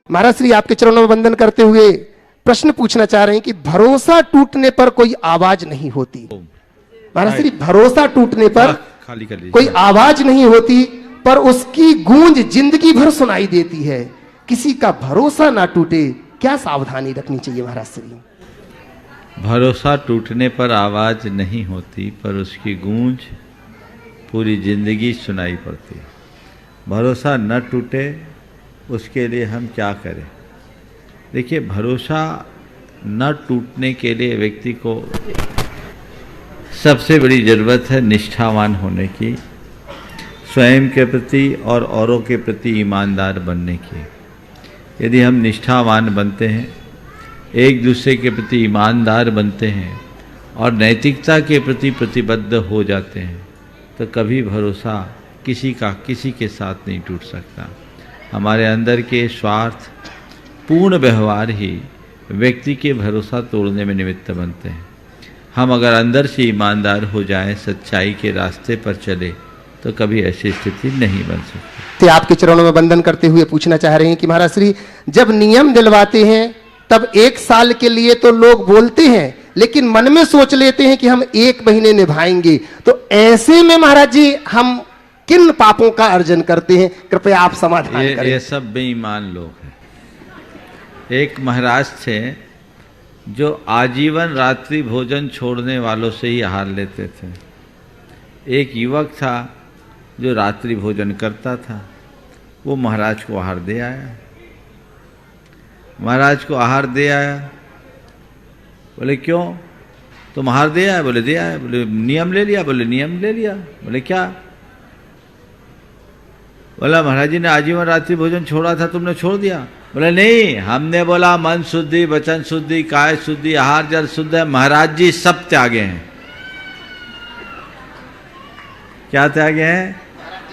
महाराज श्री आपके चरणों में वंदन करते हुए प्रश्न पूछना चाह रहे हैं कि भरोसा टूटने पर कोई आवाज नहीं होती। महाराज श्री भरोसा टूटने पर कोई आवाज नहीं होती, पर उसकी गूंज जिंदगी भर सुनाई देती है। किसी का भरोसा ना टूटे, क्या सावधानी रखनी चाहिए महाराज श्री? भरोसा टूटने पर आवाज नहीं होती, पर उसकी गूंज पूरी जिंदगी सुनाई पड़ती। भरोसा न टूटे उसके लिए हम क्या करें? देखिए, भरोसा न टूटने के लिए व्यक्ति को सबसे बड़ी ज़रूरत है निष्ठावान होने की, स्वयं के प्रति और औरों के प्रति ईमानदार बनने की। यदि हम निष्ठावान बनते हैं, एक दूसरे के प्रति ईमानदार बनते हैं और नैतिकता के प्रति प्रतिबद्ध हो जाते हैं, तो कभी भरोसा किसी के साथ नहीं टूट सकता। हमारे अंदर के स्वार्थ पूर्ण व्यवहार ही व्यक्ति के भरोसा तोड़ने में निमित्त बनते हैं। हम अगर अंदर से ईमानदार हो जाएं, सच्चाई के रास्ते पर चले, तो कभी ऐसी स्थिति नहीं बन सकती। तो आपके चरणों में वंदन करते हुए पूछना चाह रहे हैं कि महाराज श्री जब नियम दिलवाते हैं तब 1 साल के लिए तो लोग बोलते हैं, लेकिन मन में सोच लेते हैं कि हम 1 महीने निभाएंगे। तो ऐसे में महाराज जी हम किन पापों का अर्जन करते हैं? कृपया आप समाधान करें। ये सब बेईमान लोग हैं। एक महाराज थे जो आजीवन रात्रि भोजन छोड़ने वालों से ही आहार लेते थे। एक युवक था जो रात्रि भोजन करता था, वो महाराज को आहार दे आया। महाराज को आहार दे आया, बोले क्यों तुम आहार दे आए? बोले दे आए। बोले नियम ले लिया? बोले नियम ले लिया। बोले क्या? बोला महाराज जी ने आजीवन रात्रि भोजन छोड़ा था, तुमने छोड़ दिया? बोले नहीं, हमने बोला मन शुद्धि, वचन शुद्धि, काय शुद्धि, आहार जल शुद्ध है। महाराज जी सब त्यागे हैं। क्या त्यागे हैं?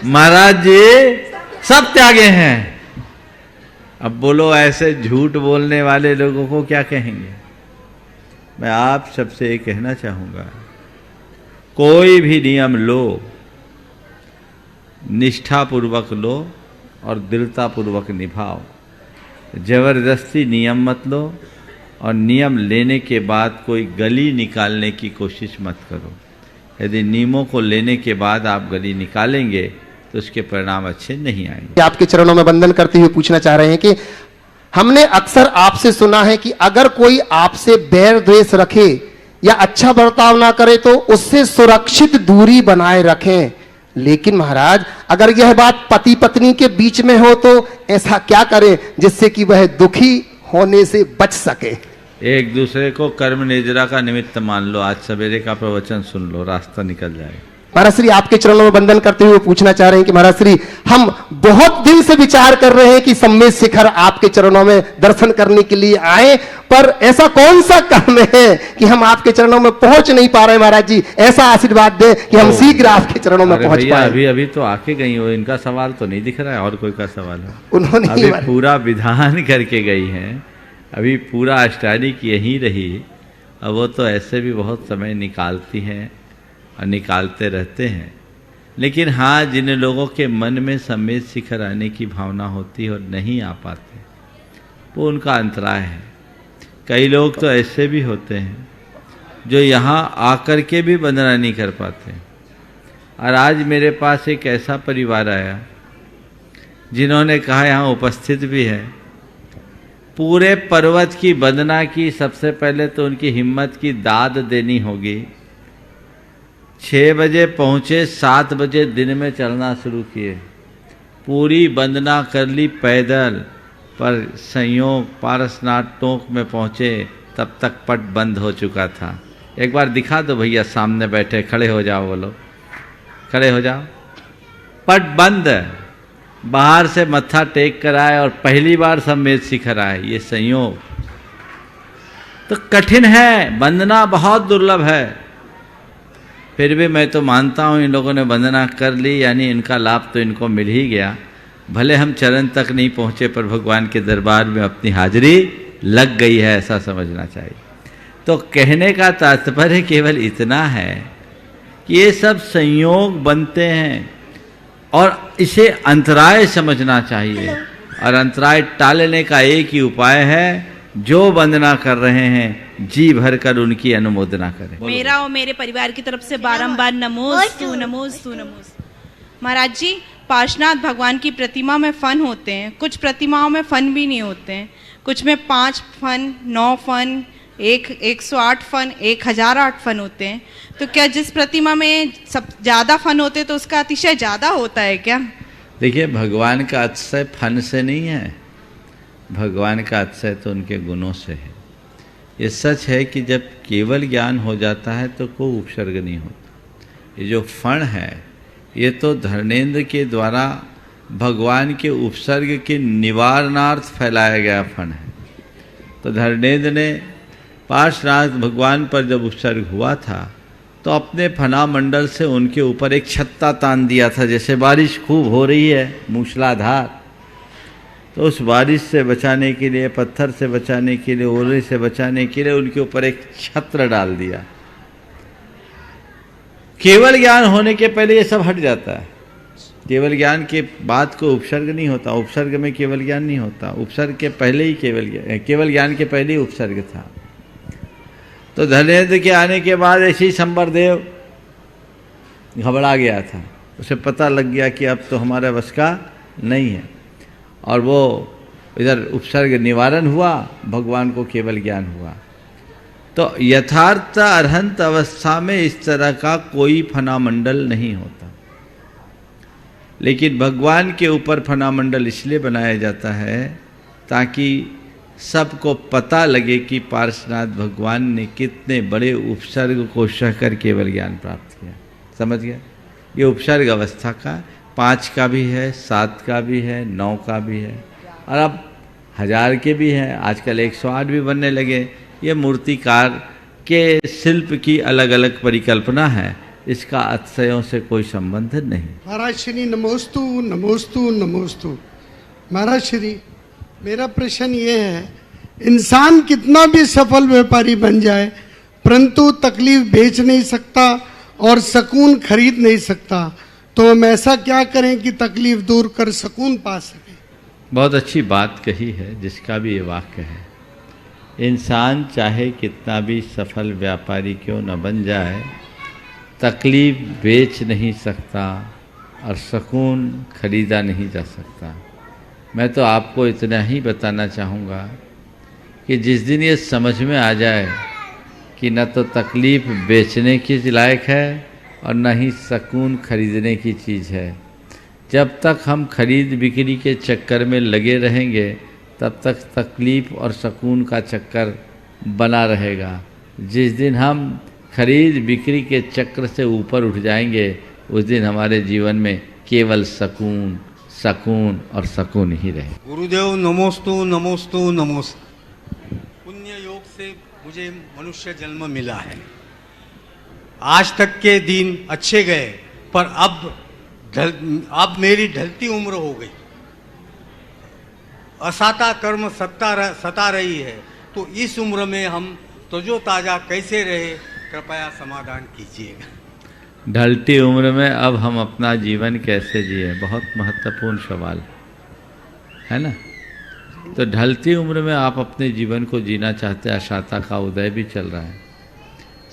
महाराज जी सब त्यागे हैं। अब बोलो, ऐसे झूठ बोलने वाले लोगों को क्या कहेंगे? मैं आप सबसे ये कहना चाहूँगा, कोई भी नियम लो, निष्ठापूर्वक लो और दृढ़तापूर्वक निभाओ। जबरदस्ती नियम मत लो, और नियम लेने के बाद कोई गली निकालने की कोशिश मत करो। यदि नियमों को लेने के बाद आप गली निकालेंगे तो उसके परिणाम अच्छे नहीं आएंगे। आपके चरणों में वंदन करते हुए पूछना चाह रहे हैं कि हमने अक्सर आपसे सुना है कि अगर कोई आपसे बैर द्वेष रखे या अच्छा बर्ताव ना करे तो उससे सुरक्षित दूरी बनाए रखें। लेकिन महाराज, अगर यह बात पति पत्नी के बीच में हो तो ऐसा क्या करें जिससे कि वह दुखी होने से बच सके? एक दूसरे को कर्म निद्रा का निमित्त मान लो। आज सवेरे का प्रवचन सुन लो, रास्ता निकल जाएगा। महाराज श्री आपके चरणों में वंदन करते हुए पूछना चाह रहे हैं कि महाराज श्री हम बहुत दिन से विचार कर रहे हैं कि सम्मेद शिखर आपके चरणों में दर्शन करने के लिए आए, पर ऐसा कौन सा कर्म है कि हम आपके चरणों में पहुंच नहीं पा रहे? महाराज जी ऐसा आशीर्वाद दें कि हम शीघ्र आपके चरणों में पहुंच पाए। अभी तो आके गई हो, इनका सवाल तो नहीं दिख रहा है, और कोई का सवाल है? उन्होंने अभी पूरा विधान करके गई हैं, अभी पूरा अष्टादशी यहीं रही। अब वो तो ऐसे भी बहुत समय निकालती हैं और निकालते रहते हैं। लेकिन हाँ, जिन लोगों के मन में सम्मेद शिखर आने की भावना होती है और नहीं आ पाते, वो उनका अंतराय है। कई लोग तो ऐसे भी होते हैं जो यहाँ आकर के भी वंदना नहीं कर पाते। और आज मेरे पास एक ऐसा परिवार आया जिन्होंने कहा, यहाँ उपस्थित भी है, पूरे पर्वत की वंदना की। सबसे पहले तो उनकी हिम्मत की दाद देनी होगी। 6 बजे पहुँचे, 7 बजे दिन में चलना शुरू किए, पूरी वंदना कर ली पैदल, पर संयोग पारसनाथ टोंक में पहुँचे तब तक पट बंद हो चुका था। एक बार दिखा दो भैया, सामने बैठे, खड़े हो जाओ, बोलो खड़े हो जाओ। पट बंद, बाहर से मत्था टेक कर आए और पहली बार सम्मेद शिखर आए। ये संयोग तो कठिन है, वंदना बहुत दुर्लभ है। फिर भी मैं तो मानता हूँ इन लोगों ने वंदना कर ली, यानी इनका लाभ तो इनको मिल ही गया। भले हम चरण तक नहीं पहुँचे, पर भगवान के दरबार में अपनी हाजिरी लग गई है, ऐसा समझना चाहिए। तो कहने का तात्पर्य केवल इतना है कि ये सब संयोग बनते हैं और इसे अंतराय समझना चाहिए। और अंतराय टालने का एक ही उपाय है, जो वंदना कर रहे हैं जी भर कर उनकी अनुमोदना करें। मेरा और मेरे परिवार की तरफ से बारंबार नमोस्तु नमोस्तु नमोस्तु। महाराज जी, पार्श्वनाथ भगवान की प्रतिमा में फन होते हैं, कुछ प्रतिमाओं में फन भी नहीं होते हैं, कुछ में 5 फन, 9 फन, 108 फन, 1008 फन होते हैं। तो क्या जिस प्रतिमा में सब ज्यादा फन होते हैं तो उसका अतिशय ज्यादा होता है क्या? देखिए, भगवान का अतिशय फन से नहीं है, भगवान का अतिशय तो उनके गुणों से है। ये सच है कि जब केवल ज्ञान हो जाता है तो कोई उपसर्ग नहीं होता। ये जो फण है ये तो धर्मेंद्र के द्वारा भगवान के उपसर्ग के निवारणार्थ फैलाया गया फण है। तो धर्मेंद्र ने पार्श्वनाथ भगवान पर जब उपसर्ग हुआ था तो अपने फना मंडल से उनके ऊपर एक छत्ता तान दिया था। जैसे बारिश खूब हो रही है मूसलाधार, तो उस बारिश से बचाने के लिए, पत्थर से बचाने के लिए, ओले से बचाने के लिए उनके ऊपर एक छत्र डाल दिया। केवल ज्ञान होने के पहले ये सब हट जाता है। केवल ज्ञान के बाद को उपसर्ग नहीं होता, उपसर्ग में केवल ज्ञान नहीं होता। उपसर्ग के पहले ही केवल ज्ञान के पहले ही उपसर्ग था। तो धर्मेंद्र के आने के बाद ऐसे ही संबरदेव घबरा गया था, उसे पता लग गया कि अब तो हमारे बस का नहीं है, और वो इधर उपसर्ग निवारण हुआ, भगवान को केवल ज्ञान हुआ। तो यथार्थ अरहंत अवस्था में इस तरह का कोई फनामंडल नहीं होता, लेकिन भगवान के ऊपर फनामंडल इसलिए बनाया जाता है ताकि सबको पता लगे कि पार्श्वनाथ भगवान ने कितने बड़े उपसर्ग को सहकर केवल ज्ञान प्राप्त किया। समझ गया? ये उपसर्ग अवस्था का 5 का भी है, 7 का भी है, 9 का भी है, और अब 1000 के भी हैं। आजकल 108 भी बनने लगे। ये मूर्तिकार के शिल्प की अलग अलग परिकल्पना है, इसका अतिशयों से कोई संबंध नहीं। महाराज श्री नमोस्तु नमोस्तु नमोस्तु। महाराज श्री, मेरा प्रश्न ये है, इंसान कितना भी सफल व्यापारी बन जाए परंतु तकलीफ बेच नहीं सकता और सुकून खरीद नहीं सकता, तो हम ऐसा क्या करें कि तकलीफ दूर कर सुकून पा सकें? बहुत अच्छी बात कही है, जिसका भी ये वाक्य है। इंसान चाहे कितना भी सफल व्यापारी क्यों न बन जाए, तकलीफ बेच नहीं सकता और सुकून खरीदा नहीं जा सकता। मैं तो आपको इतना ही बताना चाहूँगा कि जिस दिन ये समझ में आ जाए कि न तो तकलीफ बेचने की लायक है और न ही सुकून खरीदने की चीज़ है, जब तक हम खरीद बिक्री के चक्कर में लगे रहेंगे तब तक तकलीफ और सुकून का चक्कर बना रहेगा। जिस दिन हम खरीद बिक्री के चक्र से ऊपर उठ जाएंगे, उस दिन हमारे जीवन में केवल सुकून सुकून और सुकून ही रहे। गुरुदेव नमोस्तु नमोस्तु नमोस्तु। पुण्य योग से मुझे मनुष्य जन्म मिला है। आज तक के दिन अच्छे गए, पर अब मेरी ढलती उम्र हो गई। असाता कर्म सता रही है, तो इस उम्र में हम तजो ताज़ा कैसे रहे, कृपया समाधान कीजिएगा। ढलती उम्र में अब हम अपना जीवन कैसे जिए, बहुत महत्वपूर्ण सवाल है ना। तो ढलती उम्र में आप अपने जीवन को जीना चाहते हैं, अशाता का उदय भी चल रहा है।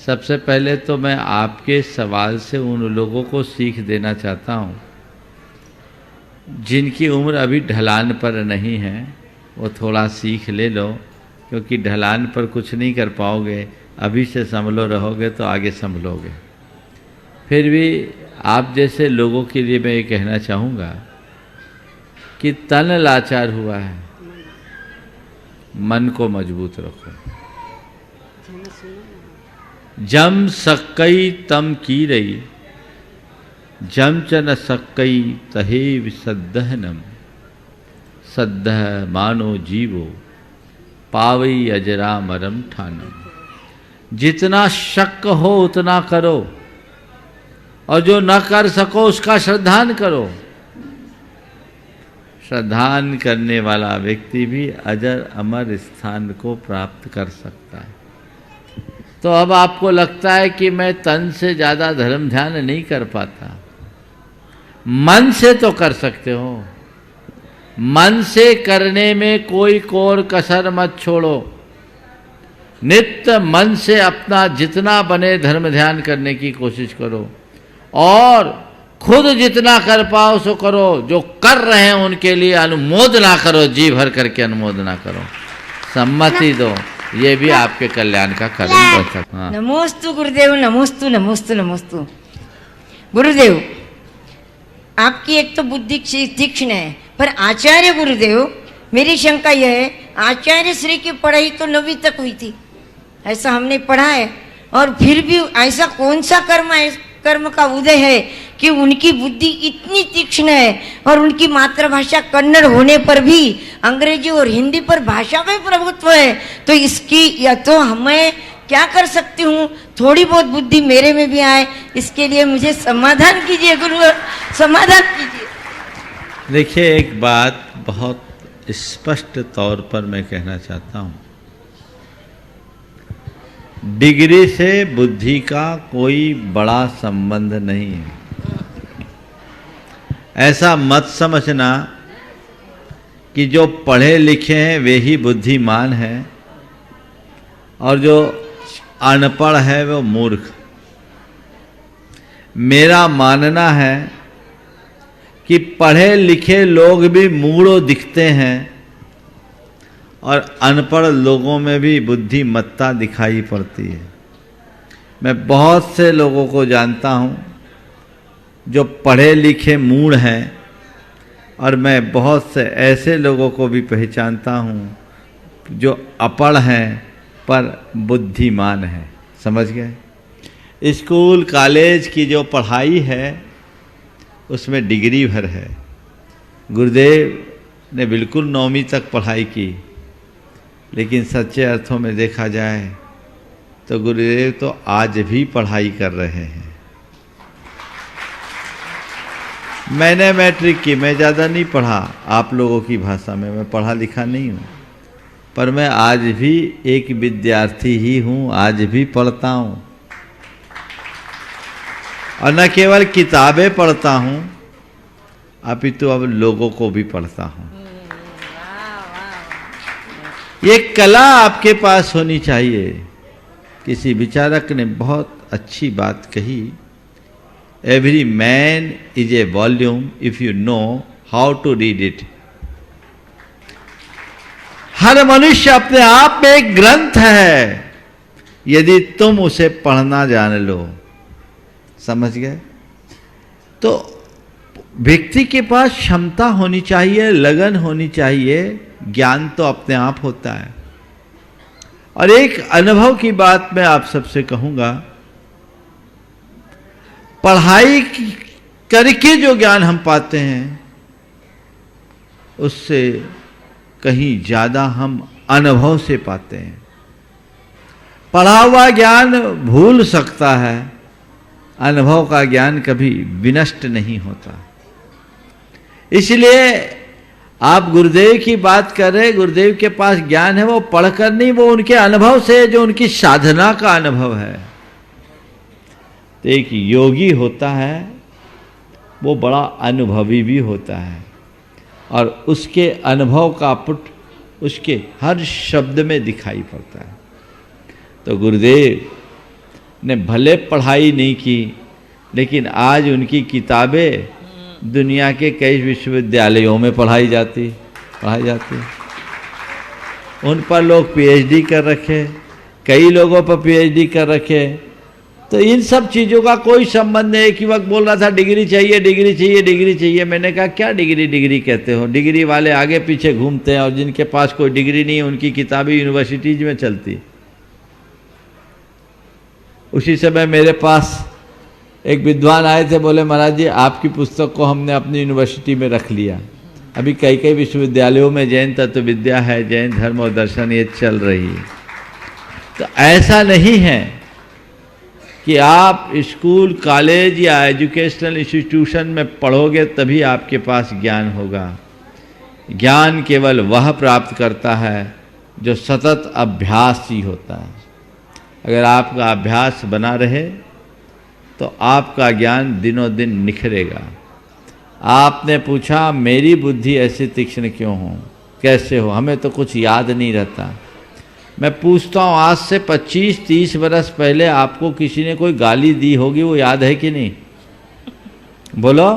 सबसे पहले तो मैं आपके सवाल से उन लोगों को सीख देना चाहता हूँ जिनकी उम्र अभी ढलान पर नहीं है, वो थोड़ा सीख ले लो, क्योंकि ढलान पर कुछ नहीं कर पाओगे। अभी से संभलो रहोगे तो आगे संभलोगे। फिर भी आप जैसे लोगों के लिए मैं ये कहना चाहूँगा कि तन लाचार हुआ है, मन को मजबूत रखो। जम सक्कई तम की रही, जम च न सक्कई तहे विसद्दहनम, सद्दह मानो जीवो पावई अजरा मरम ठानम। जितना शक हो उतना करो, और जो न कर सको उसका श्रद्धान करो। श्रद्धान करने वाला व्यक्ति भी अजर अमर स्थान को प्राप्त कर सकता है। तो अब आपको लगता है कि मैं तन से ज़्यादा धर्म ध्यान नहीं कर पाता, मन से तो कर सकते हो। मन से करने में कोई कोर कसर मत छोड़ो। नित्य मन से अपना जितना बने धर्म ध्यान करने की कोशिश करो और खुद जितना कर पाओ सो करो। जो कर रहे हैं उनके लिए अनुमोदना करो, जी भर करके अनुमोदना करो, सम्मति दो, ये भी आपके कल्याण का कारण बन सकता। हाँ। नमोस्तु गुरुदेव, नमोस्तु नमोस्तु नमोस्तु। गुरुदेव, आपकी एक तो बुद्धि तीक्ष्ण है, पर आचार्य गुरुदेव, मेरी शंका यह है, आचार्य श्री की पढ़ाई तो 9वीं तक हुई थी, ऐसा हमने पढ़ा है, और फिर भी ऐसा कौन सा कर्म का उदय है कि उनकी बुद्धि इतनी तीक्ष्ण है और उनकी मातृभाषा कन्नड़ होने पर भी अंग्रेजी और हिंदी पर भाषा में प्रभुत्व है। तो इसकी या तो हमें क्या कर सकती हूँ, थोड़ी बहुत बुद्धि मेरे में भी आए, इसके लिए मुझे समाधान कीजिए गुरु, समाधान कीजिए। देखिए, एक बात बहुत स्पष्ट तौर पर मैं कहना चाहता हूँ, डिग्री से बुद्धि का कोई बड़ा संबंध नहीं है। ऐसा मत समझना कि जो पढ़े लिखे हैं वे ही बुद्धिमान हैं और जो अनपढ़ है वो मूर्ख। मेरा मानना है कि पढ़े लिखे लोग भी मूढ़ दिखते हैं और अनपढ़ लोगों में भी बुद्धिमत्ता दिखाई पड़ती है। मैं बहुत से लोगों को जानता हूँ जो पढ़े लिखे मूढ़ हैं और मैं बहुत से ऐसे लोगों को भी पहचानता हूँ जो अपढ़ हैं पर बुद्धिमान हैं। समझ गए? स्कूल कॉलेज की जो पढ़ाई है उसमें डिग्री भर है। गुरुदेव ने बिल्कुल 9वीं तक पढ़ाई की, लेकिन सच्चे अर्थों में देखा जाए तो गुरुदेव तो आज भी पढ़ाई कर रहे हैं। मैंने मैट्रिक की, मैं ज़्यादा नहीं पढ़ा, आप लोगों की भाषा में मैं पढ़ा लिखा नहीं हूँ, पर मैं आज भी एक विद्यार्थी ही हूँ, आज भी पढ़ता हूँ। और न केवल किताबें पढ़ता हूँ अपितु अब लोगों को भी पढ़ता हूँ। ये कला आपके पास होनी चाहिए। किसी विचारक ने बहुत अच्छी बात कही, every man is a volume if you know how to read it. हर मनुष्य अपने आप में एक ग्रंथ है यदि तुम उसे पढ़ना जान लो। समझ गए? तो व्यक्ति के पास क्षमता होनी चाहिए, लगन होनी चाहिए, ज्ञान तो अपने आप होता है। और एक अनुभव की बात मैं आप सबसे कहूंगा, पढ़ाई करके जो ज्ञान हम पाते हैं उससे कहीं ज्यादा हम अनुभव से पाते हैं। पढ़ा हुआ ज्ञान भूल सकता है, अनुभव का ज्ञान कभी विनष्ट नहीं होता। इसलिए आप गुरुदेव की बात कर रहे, गुरुदेव के पास ज्ञान है, वो पढ़कर नहीं, वो उनके अनुभव से, जो उनकी साधना का अनुभव है। तो एक योगी होता है वो बड़ा अनुभवी भी होता है और उसके अनुभव का पुट उसके हर शब्द में दिखाई पड़ता है। तो गुरुदेव ने भले पढ़ाई नहीं की, लेकिन आज उनकी किताबें दुनिया के कई विश्वविद्यालयों में पढ़ाई जाती। उन पर लोग पीएचडी कर रखे, कई लोगों पर पीएचडी कर रखे। तो इन सब चीज़ों का कोई संबंध नहीं। कि वक्त बोल रहा था डिग्री चाहिए, डिग्री चाहिए, डिग्री चाहिए। मैंने कहा क्या डिग्री कहते हो? डिग्री वाले आगे पीछे घूमते हैं और जिनके पास कोई डिग्री नहीं है उनकी किताबें यूनिवर्सिटीज में चलती। उसी समय मेरे पास एक विद्वान आए थे, बोले महाराज जी आपकी पुस्तक को हमने अपनी यूनिवर्सिटी में रख लिया। अभी कई विश्वविद्यालयों में जैन तत्व विद्या है, जैन धर्म और दर्शन ये चल रही है। तो ऐसा नहीं है कि आप स्कूल कॉलेज या एजुकेशनल इंस्टीट्यूशन में पढ़ोगे तभी आपके पास ज्ञान होगा। ज्ञान केवल वह प्राप्त करता है जो सतत अभ्यास ही होता है। अगर आपका अभ्यास बना रहे तो आपका ज्ञान दिनों दिन निखरेगा। आपने पूछा मेरी बुद्धि ऐसी तीक्ष्ण क्यों हो, कैसे हो, हमें तो कुछ याद नहीं रहता। मैं पूछता हूँ आज से 25-30 बरस पहले आपको किसी ने कोई गाली दी होगी, वो याद है कि नहीं? बोलो,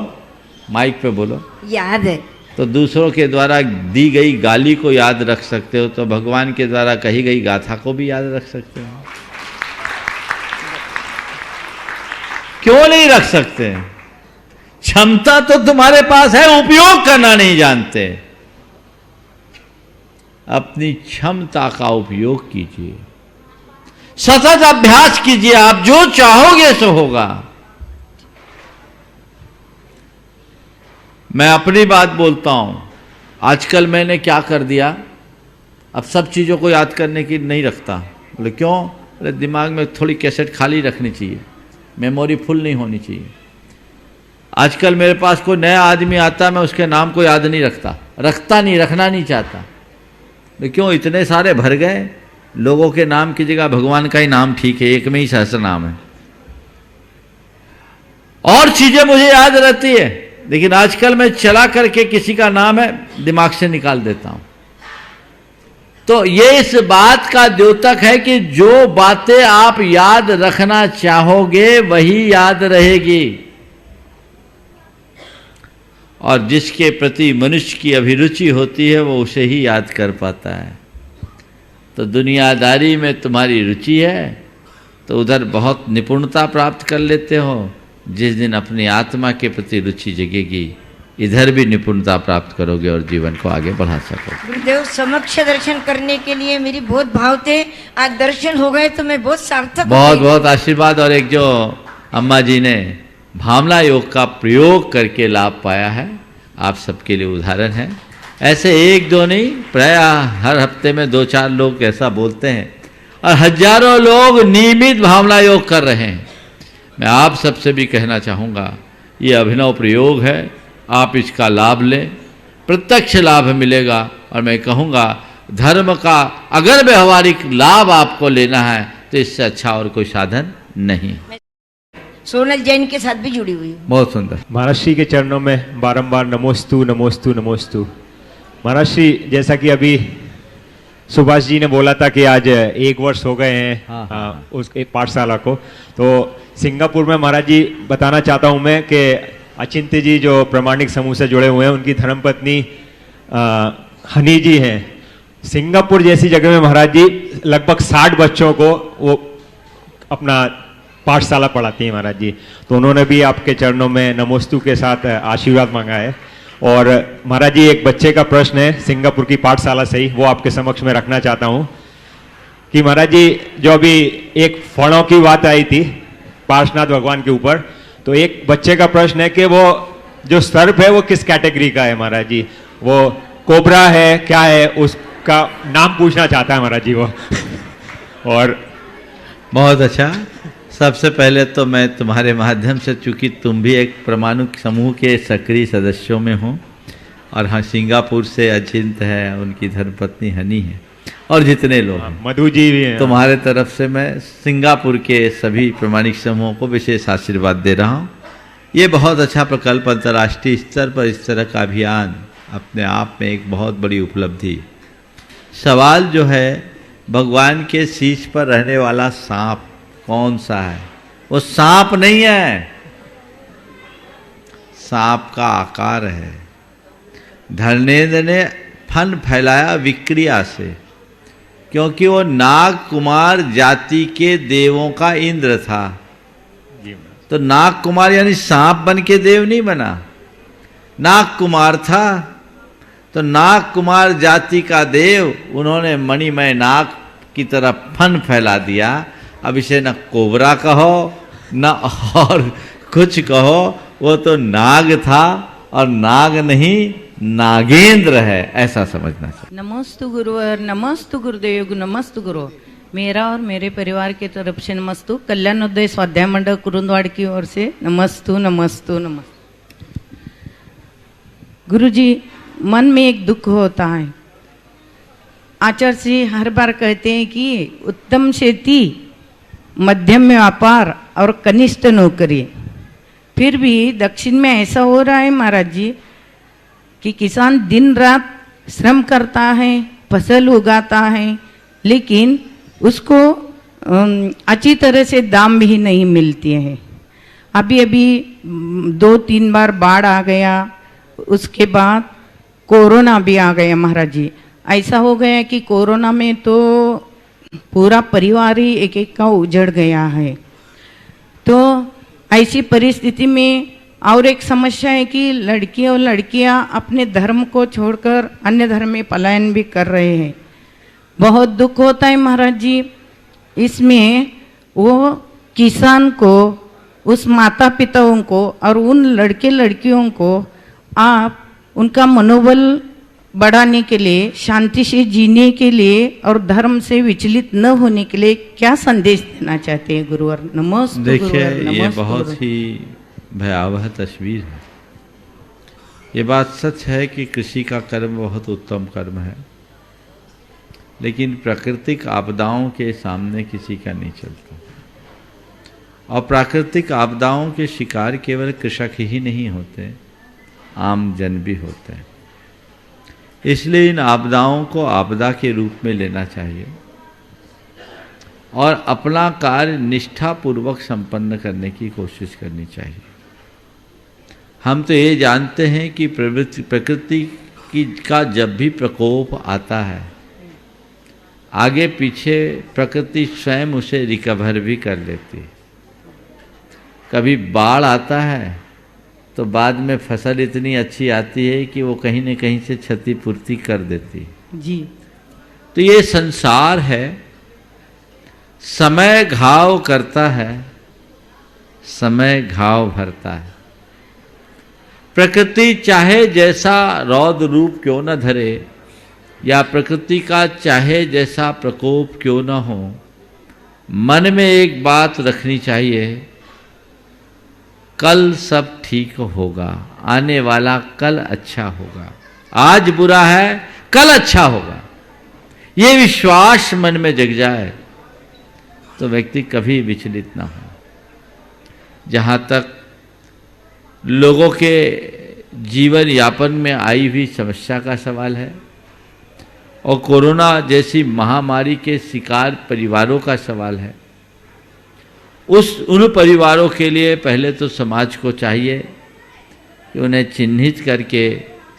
माइक पे बोलो। याद है। तो दूसरों के द्वारा दी गई गाली को याद रख सकते हो, तो भगवान के द्वारा कही गई गाथा को भी याद रख सकते हो। क्यों नहीं रख सकते? क्षमता तो तुम्हारे पास है, उपयोग करना नहीं जानते। अपनी क्षमता का उपयोग कीजिए, सतत अभ्यास कीजिए, आप जो चाहोगे सो होगा। मैं अपनी बात बोलता हूं, आजकल मैंने क्या कर दिया, अब सब चीज़ों को याद करने की नहीं रखता। बोले क्यों? बोले दिमाग में थोड़ी कैसेट खाली रखनी चाहिए, मेमोरी फुल नहीं होनी चाहिए। आजकल मेरे पास कोई नया आदमी आता है, मैं उसके नाम को याद नहीं रखता, रखना नहीं चाहता। तो क्यों? इतने सारे भर गए, लोगों के नाम की जगह भगवान का ही नाम ठीक है, एक में ही सहस्र नाम है। और चीजें मुझे याद रहती है, लेकिन आजकल मैं चला करके किसी का नाम है दिमाग से निकाल देता हूं। तो ये इस बात का द्योतक है कि जो बातें आप याद रखना चाहोगे वही याद रहेगी, और जिसके प्रति मनुष्य की अभिरुचि होती है वो उसे ही याद कर पाता है। तो दुनियादारी में तुम्हारी रुचि है तो उधर बहुत निपुणता प्राप्त कर लेते हो, जिस दिन अपनी आत्मा के प्रति रुचि जगेगी इधर भी निपुणता प्राप्त करोगे और जीवन को आगे बढ़ा सकोगे। गुरुदेव, समक्ष दर्शन करने के लिए मेरी बहुत भाव थे, आज दर्शन हो गए तो मैं बहुत सार्थक। बहुत बहुत आशीर्वाद। और एक जो अम्मा जी ने भावना योग का प्रयोग करके लाभ पाया है, आप सबके लिए उदाहरण है। ऐसे एक दो नहीं, प्राय हर हफ्ते में 2-4 लोग ऐसा बोलते हैं, और हजारों लोग नियमित भावना योग कर रहे हैं। मैं आप सबसे भी कहना चाहूँगा, ये अभिनव प्रयोग है, आप इसका लाभ लें, प्रत्यक्ष लाभ मिलेगा। और मैं कहूँगा धर्म का अगर व्यवहारिक लाभ आपको लेना है तो इससे अच्छा और कोई साधन नहीं। सोनल जैन के साथ भी जुड़ी हुई हूँ। बहुत सुंदर। महाराज श्री के चरणों में बारंबार नमोस्तु नमोस्तु नमोस्तु। महाराज श्री, जैसा कि अभी सुभाष जी ने बोला था कि आज 1 वर्ष हो गए हैं उस एक पाठशाला को, तो सिंगापुर में महाराज जी बताना चाहता हूँ मैं कि अचिंत्य जी जो प्रामाणिक समूह से जुड़े हुए हैं, उनकी धर्मपत्नी हनी जी हैं। सिंगापुर जैसी जगह में महाराज जी लगभग 60 बच्चों को वो अपना पाठशाला पढ़ाती हैं महाराज जी। तो उन्होंने भी आपके चरणों में नमोस्तु के साथ आशीर्वाद मांगा है। और महाराज जी, एक बच्चे का प्रश्न है सिंगापुर की पाठशाला से ही, वो आपके समक्ष में रखना चाहता हूँ कि महाराज जी, जो अभी एक फणों की बात आई थी पार्श्वनाथ भगवान के ऊपर, तो एक बच्चे का प्रश्न है कि वो जो सर्प है वो किस कैटेगरी का है महाराज जी, वो कोबरा है क्या है, उसका नाम पूछना चाहता है महाराज जी वो। और बहुत अच्छा। सबसे पहले तो मैं तुम्हारे माध्यम से, चूंकि तुम भी एक परमाणु समूह के सक्रिय सदस्यों में हो, और हाँ सिंगापुर से अचिंत है, उनकी धर्मपत्नी हनी है, और जितने लोग हैं, मधु जी भी हैं, तुम्हारे तरफ से मैं सिंगापुर के सभी प्रामाणिक समूहों को विशेष आशीर्वाद दे रहा हूँ। ये बहुत अच्छा प्रकल्प, अंतर्राष्ट्रीय स्तर पर इस तरह का अभियान अपने आप में एक बहुत बड़ी उपलब्धि। सवाल जो है, भगवान के शीश पर रहने वाला सांप कौन सा है? वो सांप नहीं है, सांप का आकार है। धर्मेंद्र ने फन फैलाया विक्रिया से, क्योंकि वो नाग कुमार जाति के देवों का इंद्र था। तो नाग कुमार यानी सांप बन के देव नहीं बना, नाग कुमार था। तो नाग कुमार जाति का देव, उन्होंने मणिमय नाग की तरह फन फैला दिया। अब इसे न कोबरा कहो न और कुछ कहो, वो तो नाग था, और नाग नहीं नागेंद्र है, ऐसा समझना चाहिए। नमोस्तु गुरुवर, नमोस्तु गुरुदेव, नमस्तु गुरु। मेरा और मेरे परिवार की तरफ से नमस्तु। कल्याणोदय स्वाध्याय मंडल कुरुंदवाड़ की ओर से नमस्तु नमस्तु नमस्तु। गुरुजी, मन में एक दुख होता है। आचार्य श्री हर बार कहते हैं कि उत्तम शेती, मध्यम व्यापार और कनिष्ठ नौकरी। फिर भी दक्षिण में ऐसा हो रहा है महाराज जी कि किसान दिन रात श्रम करता है, फसल उगाता है, लेकिन उसको अच्छी तरह से दाम भी नहीं मिलती है। अभी अभी 2-3 बार बाढ़ आ गया, उसके बाद कोरोना भी आ गया महाराज जी। ऐसा हो गया कि कोरोना में तो पूरा परिवार ही एक एक का उजड़ गया है। तो ऐसी परिस्थिति में और एक समस्या है कि लड़की और लड़कियां अपने धर्म को छोड़कर अन्य धर्म में पलायन भी कर रहे हैं। बहुत दुख होता है महाराज जी। इसमें वो किसान को, उस माता पिताओं को और उन लड़के लड़कियों को आप उनका मनोबल बढ़ाने के लिए, शांति से जीने के लिए और धर्म से विचलित न होने के लिए क्या संदेश देना चाहते हैं गुरुवर? नमस्ते। देखिए, ये बहुत ही भयावह तस्वीर है। ये बात सच है कि कृषि का कर्म बहुत उत्तम कर्म है, लेकिन प्राकृतिक आपदाओं के सामने किसी का नहीं चलता। और प्राकृतिक आपदाओं के शिकार केवल कृषक ही नहीं होते, आम जन भी होते हैं। इसलिए इन आपदाओं को आपदा के रूप में लेना चाहिए और अपना कार्य निष्ठापूर्वक संपन्न करने की कोशिश करनी चाहिए। हम तो ये जानते हैं कि प्रकृति का जब भी प्रकोप आता है, आगे पीछे प्रकृति स्वयं उसे रिकवर भी कर लेती है। कभी बाढ़ आता है तो बाद में फसल इतनी अच्छी आती है कि वो कहीं न कहीं से क्षतिपूर्ति कर देती है। जी। तो ये संसार है, समय घाव करता है, समय घाव भरता है। प्रकृति चाहे जैसा रौद्र रूप क्यों न धरे, या प्रकृति का चाहे जैसा प्रकोप क्यों न हो, मन में एक बात रखनी चाहिए, कल सब ठीक होगा, आने वाला कल अच्छा होगा। आज बुरा है, कल अच्छा होगा। ये विश्वास मन में जग जाए तो व्यक्ति कभी विचलित ना हो। जहाँ तक लोगों के जीवन यापन में आई हुई समस्या का सवाल है और कोरोना जैसी महामारी के शिकार परिवारों का सवाल है, उन परिवारों के लिए पहले तो समाज को चाहिए कि उन्हें चिन्हित करके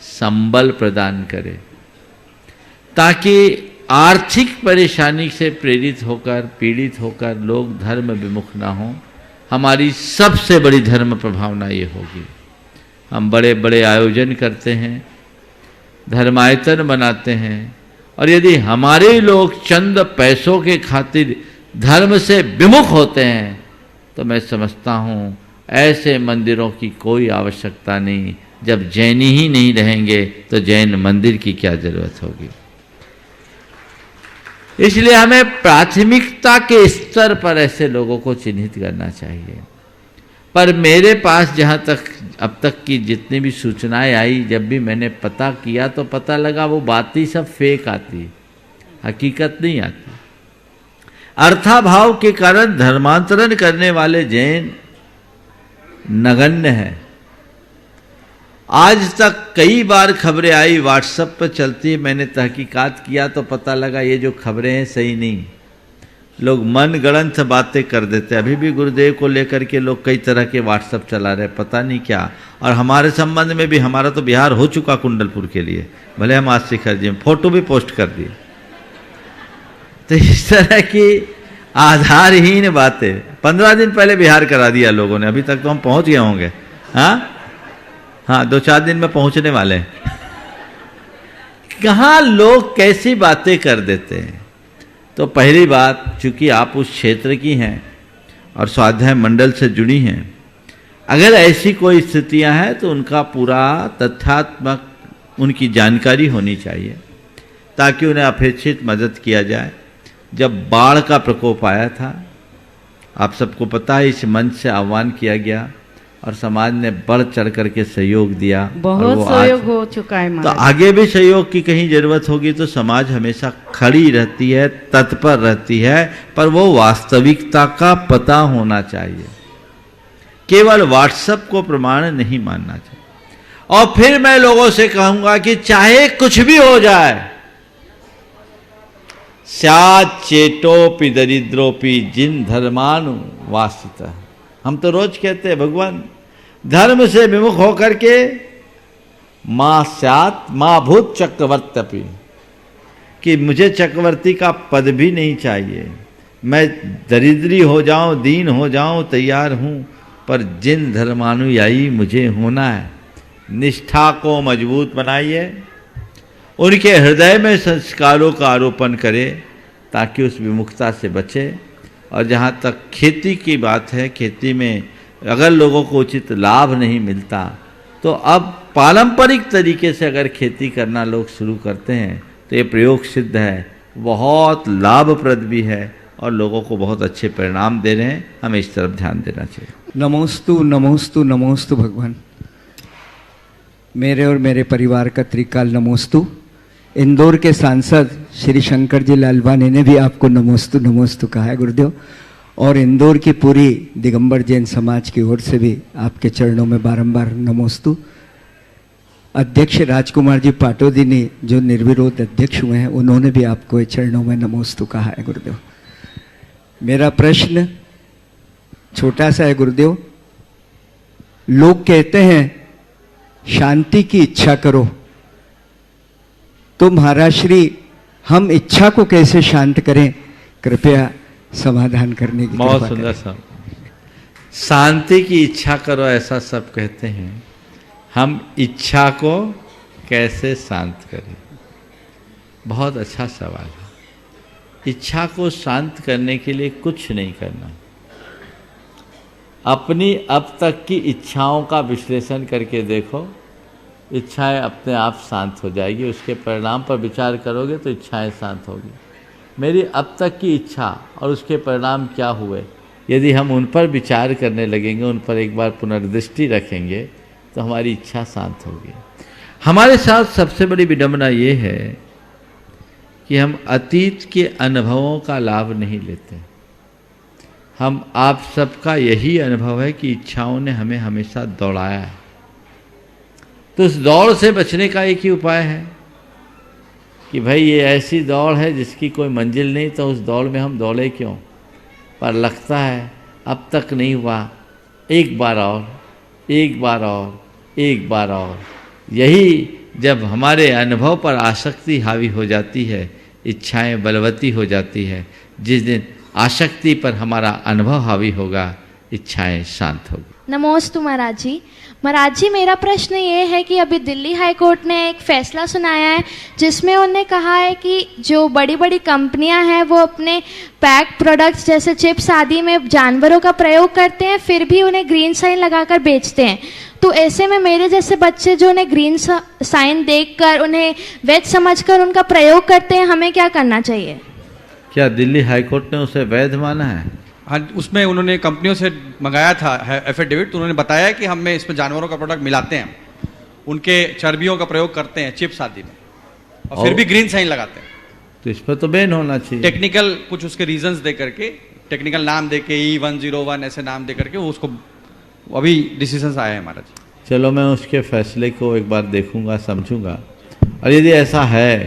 संबल प्रदान करे, ताकि आर्थिक परेशानी से प्रेरित होकर, पीड़ित होकर लोग धर्म विमुख ना हों। हमारी सबसे बड़ी धर्म प्रभावना ये होगी। हम बड़े बड़े आयोजन करते हैं, धर्मायतन बनाते हैं, और यदि हमारे लोग चंद पैसों के खातिर धर्म से विमुख होते हैं तो मैं समझता हूँ ऐसे मंदिरों की कोई आवश्यकता नहीं। जब जैनी ही नहीं रहेंगे तो जैन मंदिर की क्या जरूरत होगी। इसलिए हमें प्राथमिकता के स्तर पर ऐसे लोगों को चिन्हित करना चाहिए। पर मेरे पास जहाँ तक अब तक की जितनी भी सूचनाएं आई, जब भी मैंने पता किया तो पता लगा वो बातें सब फेक आती, हकीकत नहीं आती। अर्थाभाव के कारण धर्मांतरण करने वाले जैन नगण्य हैं। आज तक कई बार खबरें आई, व्हाट्सएप पर चलती है, मैंने तहकीकात किया तो पता लगा ये जो खबरें हैं सही नहीं। लोग मन गढ़ंत बातें कर देते। अभी भी गुरुदेव को लेकर के लोग कई तरह के व्हाट्सएप चला रहे, पता नहीं क्या। और हमारे संबंध में भी, हमारा तो बिहार हो चुका कुंडलपुर के लिए, भले हम आज शिखर जी में फोटो भी पोस्ट कर दिए। तो इस तरह की आधारहीन बातें 15 दिन पहले बिहार करा दिया लोगों ने, अभी तक तो हम पहुंच गए होंगे। हाँ 2-4 दिन में पहुंचने वाले हैं। कहाँ लोग कैसी बातें कर देते हैं। तो पहली बात, चूंकि आप उस क्षेत्र की हैं और स्वाध्याय मंडल से जुड़ी हैं, अगर ऐसी कोई स्थितियां हैं तो उनका पूरा तथ्यात्मक उनकी जानकारी होनी चाहिए, ताकि उन्हें अपेक्षित मदद किया जाए। जब बाढ़ का प्रकोप आया था, आप सबको पता है, इस मंच से आह्वान किया गया और समाज ने बढ़ चढ़ करके सहयोग दिया। बहुत सहयोग हो चुका है। तो आगे भी सहयोग की कहीं जरूरत होगी तो समाज हमेशा खड़ी रहती है, तत्पर रहती है, पर वो वास्तविकता का पता होना चाहिए। केवल व्हाट्सएप को प्रमाण नहीं मानना चाहिए। और फिर मैं लोगों से कहूंगा कि चाहे कुछ भी हो जाए, स्यात् चेतोपि दरिद्रोपि जिन धर्मानु वासितः। हम तो रोज कहते हैं भगवान धर्म से विमुख होकर के मां स्यात् मां भूत चक्रवर्त्यपि, कि मुझे चक्रवर्ती का पद भी नहीं चाहिए, मैं दरिद्री हो जाऊं, दीन हो जाऊं, तैयार हूं, पर जिन धर्मानुयायी मुझे होना है। निष्ठा को मजबूत बनाइए, उनके हृदय में संस्कारों का आरोपण करें ताकि उस विमुखता से बचे। और जहाँ तक खेती की बात है, खेती में अगर लोगों को उचित लाभ नहीं मिलता तो अब पारंपरिक तरीके से अगर खेती करना लोग शुरू करते हैं तो ये प्रयोग सिद्ध है, बहुत लाभप्रद भी है और लोगों को बहुत अच्छे परिणाम दे रहे हैं। हमें इस तरफ ध्यान देना चाहिए। नमोस्तु नमोस्तु नमोस्तु भगवान। मेरे और मेरे परिवार का त्रिकाल नमोस्तु। इंदौर के सांसद श्री शंकर जी लालवानी ने भी आपको नमोस्तु नमोस्तु कहा है गुरुदेव, और इंदौर की पूरी दिगंबर जैन समाज की ओर से भी आपके चरणों में बारंबार नमोस्तु। अध्यक्ष राजकुमार जी पाटोदिनी जो निर्विरोध अध्यक्ष हुए हैं, उन्होंने भी आपको चरणों में नमोस्तु कहा है गुरुदेव। मेरा प्रश्न छोटा सा है गुरुदेव। लोग कहते हैं शांति की इच्छा करो, तो महाराज श्री हम इच्छा को कैसे शांत करें, कृपया समाधान करने की बहुत सुंदर सा। शांति की इच्छा करो ऐसा सब कहते हैं, हम इच्छा को कैसे शांत करें? बहुत अच्छा सवाल है। इच्छा को शांत करने के लिए कुछ नहीं करना, अपनी अब तक की इच्छाओं का विश्लेषण करके देखो, इच्छाएं अपने आप शांत हो जाएगी। उसके परिणाम पर विचार करोगे तो इच्छाएं शांत होगी। मेरी अब तक की इच्छा और उसके परिणाम क्या हुए, यदि हम उन पर विचार करने लगेंगे, उन पर एक बार पुनर्दृष्टि रखेंगे तो हमारी इच्छा शांत होगी। हमारे साथ सबसे बड़ी विडंबना ये है कि हम अतीत के अनुभवों का लाभ नहीं लेते। हम आप सबका यही अनुभव है कि इच्छाओं ने हमें हमेशा दौड़ाया है, तो उस दौड़ से बचने का एक ही उपाय है कि भाई ये ऐसी दौड़ है जिसकी कोई मंजिल नहीं, तो उस दौड़ में हम दौड़े क्यों? पर लगता है अब तक नहीं हुआ, एक बार और, एक बार और, एक बार और। यही जब हमारे अनुभव पर आसक्ति हावी हो जाती है, इच्छाएं बलवती हो जाती है, जिस दिन आसक्ति पर हमारा अनुभव हावी होगा, इच्छाएं शांत होगी। नमोस्तु महाराज जी। महाराज जी, मेरा प्रश्न ये है कि अभी दिल्ली हाई कोर्ट ने एक फैसला सुनाया है जिसमें उन्होंने कहा है कि जो बड़ी बड़ी कंपनियां हैं वो अपने पैक प्रोडक्ट्स जैसे चिप्स आदि में जानवरों का प्रयोग करते हैं, फिर भी उन्हें ग्रीन साइन लगाकर बेचते हैं। तो ऐसे में मेरे जैसे बच्चे जो उन्हें ग्रीन साइन देखकर उन्हें वैध समझकर उनका प्रयोग करते हैं, हमें क्या करना चाहिए? क्या दिल्ली हाई कोर्ट ने उसे वैध माना है? हाँ, उसमें उन्होंने कंपनियों से मंगाया था एफिडेविट, तो उन्होंने बताया कि हम इसमें जानवरों का प्रोडक्ट मिलाते हैं, उनके चर्बियों का प्रयोग करते हैं चिप्स आदि में, और फिर भी ग्रीन साइन लगाते हैं। तो इस पर तो बैन होना चाहिए। टेक्निकल कुछ उसके रीजंस दे करके, टेक्निकल नाम दे के E101 ऐसे नाम दे करके वो उसको अभी डिसीजन आया है हमारा जी। चलो मैं उसके फैसले को एक बार देखूंगा, समझूंगा, और यदि ऐसा है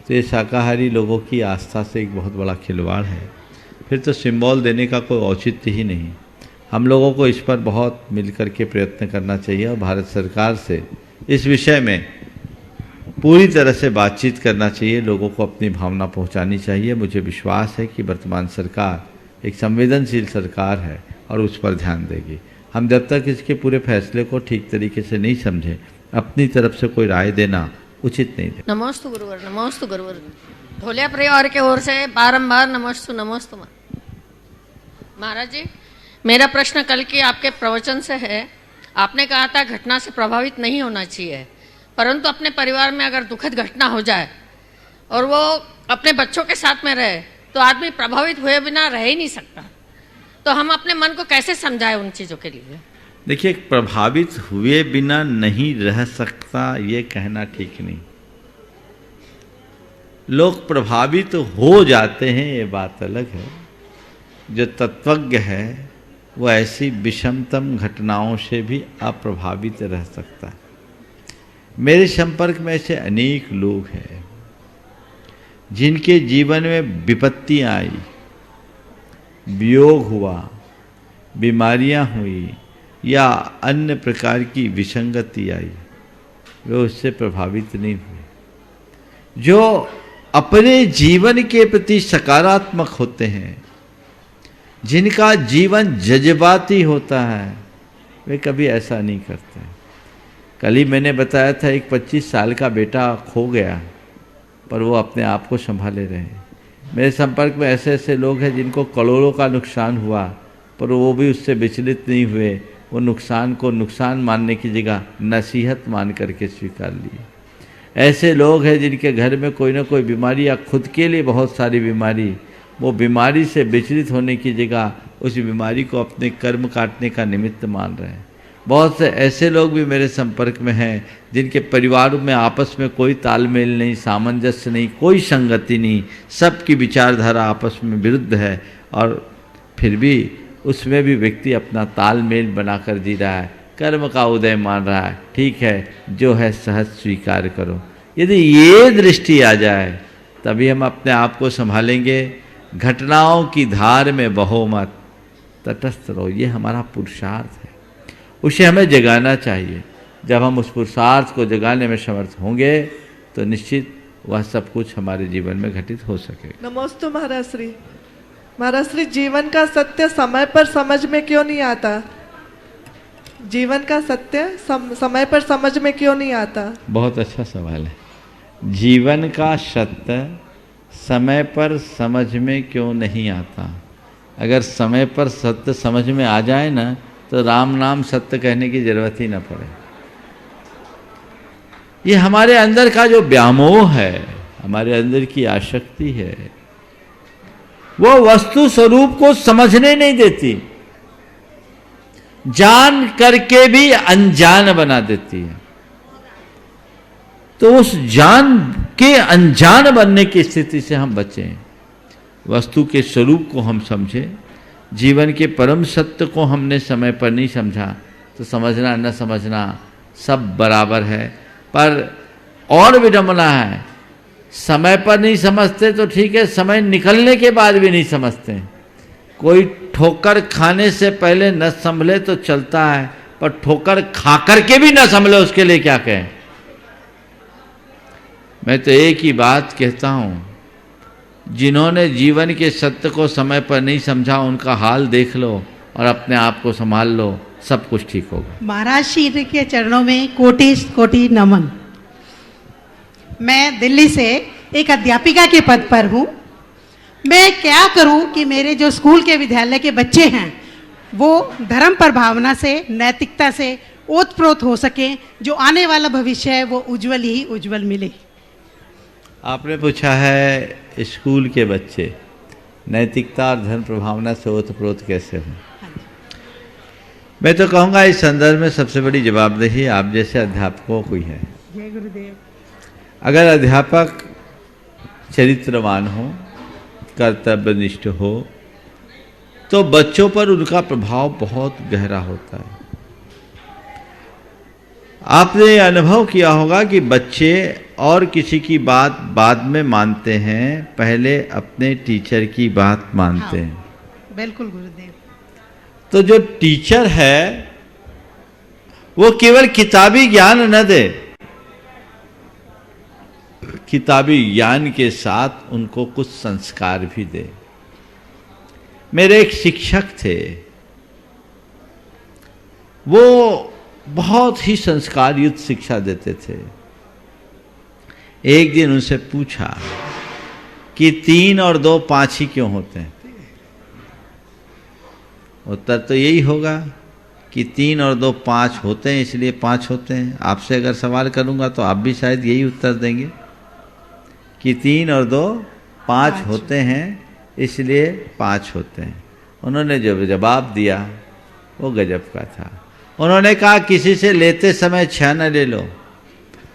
तो ये शाकाहारी लोगों की आस्था से एक बहुत बड़ा खिलवाड़ है। फिर तो सिंबल देने का कोई औचित्य ही नहीं। हम लोगों को इस पर बहुत मिलकर के प्रयत्न करना चाहिए और भारत सरकार से इस विषय में पूरी तरह से बातचीत करना चाहिए, लोगों को अपनी भावना पहुंचानी चाहिए। मुझे विश्वास है कि वर्तमान सरकार एक संवेदनशील सरकार है और उस पर ध्यान देगी। हम जब तक इसके पूरे फैसले को ठीक तरीके से नहीं समझे, अपनी तरफ से कोई राय देना उचित नहीं है। नमोस्तु गुरुवर, नमोस्तु गुरुवर। ढोलिया परिवार के ओर से बारंबार नमोस्तु नमोस्तु। महाराज जी, मेरा प्रश्न कल के आपके प्रवचन से है। आपने कहा था घटना से प्रभावित नहीं होना चाहिए, परंतु अपने परिवार में अगर दुखद घटना हो जाए और वो अपने बच्चों के साथ में रहे तो आदमी प्रभावित हुए बिना रह ही नहीं सकता। तो हम अपने मन को कैसे समझाएं उन चीज़ों के लिए? देखिए, प्रभावित हुए बिना नहीं रह सकता ये कहना ठीक नहीं। लोग प्रभावित हो जाते हैं, ये बात अलग है। जो तत्वज्ञ है वो ऐसी विषमतम घटनाओं से भी अप्रभावित रह सकता है। मेरे संपर्क में ऐसे अनेक लोग हैं जिनके जीवन में विपत्तियां आई, वियोग हुआ, बीमारियां हुई या अन्य प्रकार की विसंगति आई, वे उससे प्रभावित नहीं हुए। जो अपने जीवन के प्रति सकारात्मक होते हैं, जिनका जीवन जज्बाती होता है, वे कभी ऐसा नहीं करते। कल ही मैंने बताया था एक 25 साल का बेटा खो गया, पर वो अपने आप को संभाले रहे। मेरे संपर्क में ऐसे ऐसे लोग हैं जिनको करोड़ों का नुकसान हुआ, पर वो भी उससे विचलित नहीं हुए। वो नुकसान को नुकसान मानने की जगह नसीहत मान करके स्वीकार लिए। ऐसे लोग हैं जिनके घर में कोई ना कोई बीमारी या खुद के लिए बहुत सारी बीमारी, वो बीमारी से विचलित होने की जगह उस बीमारी को अपने कर्म काटने का निमित्त मान रहे हैं। बहुत से ऐसे लोग भी मेरे संपर्क में हैं जिनके परिवार में आपस में कोई तालमेल नहीं, सामंजस्य नहीं, कोई संगति नहीं, सबकी विचारधारा आपस में विरुद्ध है, और फिर भी उसमें भी व्यक्ति अपना तालमेल बनाकर जी रहा है, कर्म का उदय मान रहा है। ठीक है, जो है सहज स्वीकार करो। यदि ये दृष्टि आ जाए तभी हम अपने आप को संभालेंगे। घटनाओं की धार में बहो मत, तटस्थ रहो। ये हमारा पुरुषार्थ है, उसे हमें जगाना चाहिए। जब हम उस पुरुषार्थ को जगाने में समर्थ होंगे तो निश्चित वह सब कुछ हमारे जीवन में घटित हो सकेगा। नमोस्तु महाराज श्री। महाराज श्री, जीवन का सत्य समय पर समझ में क्यों नहीं आता? जीवन का सत्य समय पर समझ में क्यों नहीं आता? बहुत अच्छा सवाल है। जीवन का सत्य समय पर समझ में क्यों नहीं आता? अगर समय पर सत्य समझ में आ जाए ना, तो राम नाम सत्य कहने की जरूरत ही ना पड़े। ये हमारे अंदर का जो व्यामोह है, हमारे अंदर की आसक्ति है, वो वस्तु स्वरूप को समझने नहीं देती, जान करके भी अनजान बना देती है। तो उस जान के अनजान बनने की स्थिति से हम बचें। वस्तु के स्वरूप को हम समझें। जीवन के परम सत्य को हमने समय पर नहीं समझा तो समझना न समझना सब बराबर है। पर और विडंबना है, समय पर नहीं समझते तो ठीक है, समय निकलने के बाद भी नहीं समझते। कोई ठोकर खाने से पहले न संभले तो चलता है, पर ठोकर खा करके भी न संभले उसके लिए क्या कहें। मैं तो एक ही बात कहता हूं, जिन्होंने जीवन के सत्य को समय पर नहीं समझा उनका हाल देख लो और अपने आप को संभाल लो, सब कुछ ठीक होगा। महाराज श्री के चरणों में कोटि कोटि नमन। मैं दिल्ली से एक अध्यापिका के पद पर हूँ। मैं क्या करूँ कि मेरे जो स्कूल के विद्यालय के बच्चे हैं वो धर्म पर भावना से, नैतिकता से ओतप्रोत हो सकें, जो आने वाला भविष्य है वो उज्जवल ही उज्जवल मिले। आपने पूछा है स्कूल के बच्चे नैतिकता और धर्म प्रभावना से ओतप्रोत कैसे हों। मैं तो कहूँगा इस संदर्भ में सबसे बड़ी जवाबदेही आप जैसे अध्यापकों की है। जय गुरुदेव। अगर अध्यापक चरित्रवान हो, कर्तव्यनिष्ठ हो, तो बच्चों पर उनका प्रभाव बहुत गहरा होता है। आपने ये अनुभव किया होगा कि बच्चे और किसी की बात बाद में मानते हैं, पहले अपने टीचर की बात मानते हैं। बिल्कुल गुरुदेव। तो जो टीचर है वो केवल किताबी ज्ञान न दे, किताबी ज्ञान के साथ उनको कुछ संस्कार भी दे। मेरे एक शिक्षक थे, वो बहुत ही संस्कार युक्त शिक्षा देते थे। एक दिन उनसे पूछा कि 3 और 2 5 ही क्यों होते हैं? उत्तर तो यही होगा कि 3 और 2 5 होते हैं, इसलिए 5 होते हैं। आपसे अगर सवाल करूंगा तो आप भी शायद यही उत्तर देंगे कि 3 और 2 5 होते हैं, इसलिए 5 होते हैं। उन्होंने जो जवाब दिया वो गजब का था। उन्होंने कहा किसी से लेते समय 6 न ले लो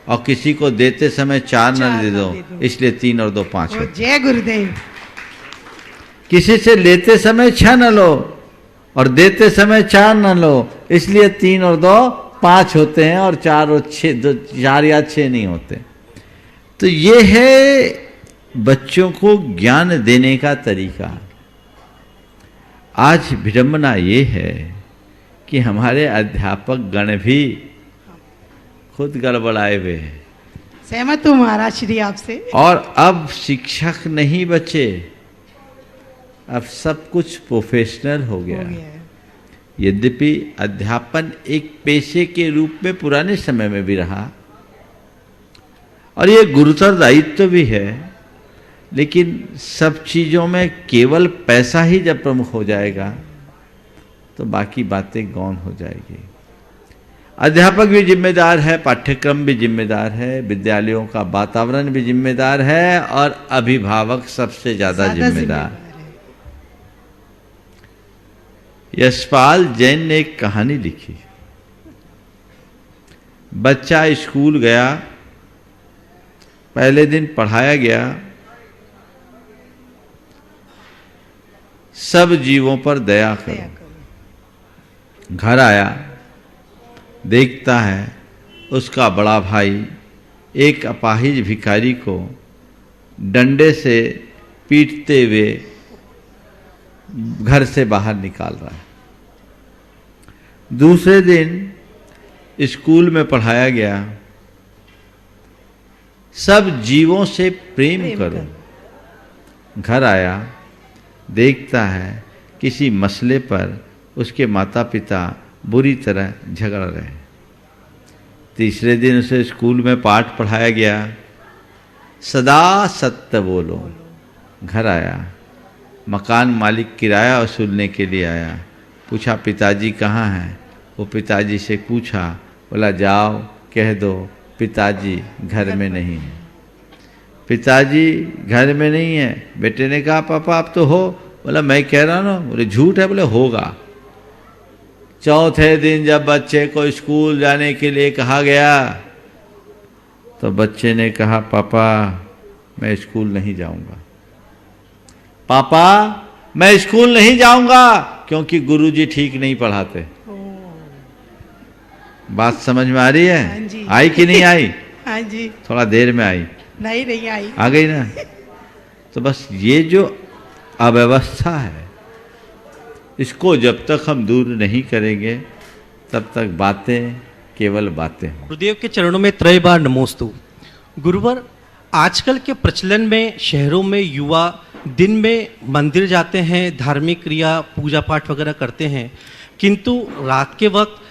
और किसी को देते समय 4 न दे दो, इसलिए 3 और 2 5 होते। जय गुरुदेव। किसी से लेते समय 6 न लो और देते समय 4 न लो, इसलिए 3 और 2 5 होते हैं और 4 और 6 4 या 6 नहीं होते। तो ये है बच्चों को ज्ञान देने का तरीका। आज विडंबना ये है कि हमारे अध्यापक गण भी खुद गड़बड़ाए हुए हैं। सहमत हूँ महाराज श्री आपसे। और अब शिक्षक नहीं बचे, अब सब कुछ प्रोफेशनल हो गया। यद्यपि अध्यापन एक पेशे के रूप में पुराने समय में भी रहा और ये गुरुतर दायित्व भी है, लेकिन सब चीज़ों में केवल पैसा ही जब प्रमुख हो जाएगा तो बाकी बातें गौण हो जाएगी। अध्यापक भी जिम्मेदार है, पाठ्यक्रम भी जिम्मेदार है, विद्यालयों का वातावरण भी जिम्मेदार है और अभिभावक सबसे ज़्यादा जिम्मेदार। यशपाल जैन ने एक कहानी लिखी। बच्चा स्कूल गया, पहले दिन पढ़ाया गया, सब जीवों पर दया करो। घर आया, देखता है उसका बड़ा भाई एक अपाहिज भिखारी को डंडे से पीटते हुए घर से बाहर निकाल रहा है। दूसरे दिन स्कूल में पढ़ाया गया, सब जीवों से प्रेम करो। घर आया, देखता है किसी मसले पर उसके माता पिता बुरी तरह झगड़ रहे हैं। तीसरे दिन उसे स्कूल में पाठ पढ़ाया गया, सदा सत्य बोलो। घर आया, मकान मालिक किराया वसूलने के लिए आया, पूछा पिताजी कहाँ हैं? वो पिताजी से पूछा, बोला जाओ कह दो पिताजी घर में नहीं है। पिताजी घर में नहीं है। बेटे ने कहा पापा आप तो हो। बोला मैं कह रहा ना। बोले झूठ है। बोले होगा। चौथे दिन जब बच्चे को स्कूल जाने के लिए कहा गया तो बच्चे ने कहा पापा मैं स्कूल नहीं जाऊंगा। पापा मैं स्कूल नहीं जाऊंगा क्योंकि गुरुजी ठीक नहीं पढ़ाते। बात समझ में आ रही है? हाँ जी। आई कि नहीं आई? हाँ जी। थोड़ा देर में आई। नहीं आई। आ गई ना? तो बस ये जो अव्यवस्था है इसको जब तक हम दूर नहीं करेंगे तब तक बातें केवल बातें हैं। गुरुदेव के चरणों में त्रय बार नमोस्तु। गुरुवर, आजकल के प्रचलन में शहरों में युवा दिन में मंदिर जाते हैं, धार्मिक क्रिया पूजा पाठ वगैरह करते हैं, किंतु रात के वक्त